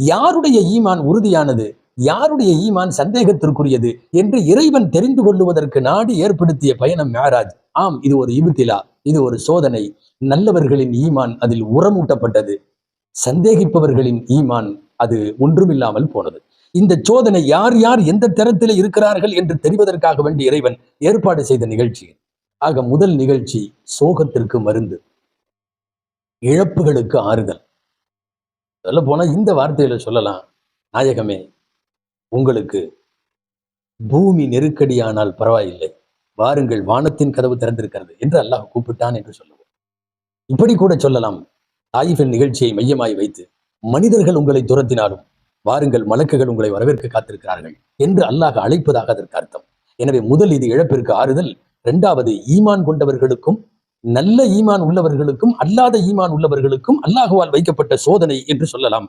யாருடைய ஈமான் உறுதியானது, யாருடைய ஈமான் சந்தேகத்திற்குரியது என்று இறைவன் தெரிந்து கொள்ளுவதற்கு நாடி ஏற்படுத்திய பயணம் மேராஜ். ஆம், இது ஒரு இபுத்திலா, இது ஒரு சோதனை. நல்லவர்களின் ஈமான் அதில் உரமூட்டப்பட்டது, சந்தேகிப்பவர்களின் ஈமான் அது ஒன்றுமில்லாமல் போனது. இந்த சோதனை யார் யார் எந்த தரத்தில் இருக்கிறார்கள் என்று தெரிவதற்காக வேண்டி இறைவன் ஏற்பாடு செய்த நிகழ்ச்சி. ஆக முதல் நிகழ்ச்சி சோகத்திற்கு மருந்து, இழப்புகளுக்கு ஆறுதல். சொல்ல போனா இந்த வார்த்தையில சொல்லலாம், நாயகமே உங்களுக்கு பூமி நெருக்கடியானால் பரவாயில்லை, வாருங்கள் வானத்தின் கதவு திறந்திருக்கிறது என்று அல்லாஹ் கூப்பிட்டான் என்று சொல்லுவோம். இப்படி கூட சொல்லலாம், தாயிஃபின் நிகழ்ச்சியை மையமாய் வைத்து மனிதர்கள் உங்களை துரத்தினாலும் வாருங்கள், மலக்குகள் உங்களை வரவேற்க காத்திருக்கிறார்கள் என்று அல்லாஹ் அழைப்பதாக அதற்கு அர்த்தம். எனவே முதல் இது இழப்பிற்கு ஆறுதல். இரண்டாவது, ஈமான் கொண்டவர்களுக்கும் நல்ல ஈமான் உள்ளவர்களுக்கும் அல்லாத ஈமான் உள்ளவர்களுக்கும் அல்லாஹுவால் வைக்கப்பட்ட சோதனை என்று சொல்லலாம்.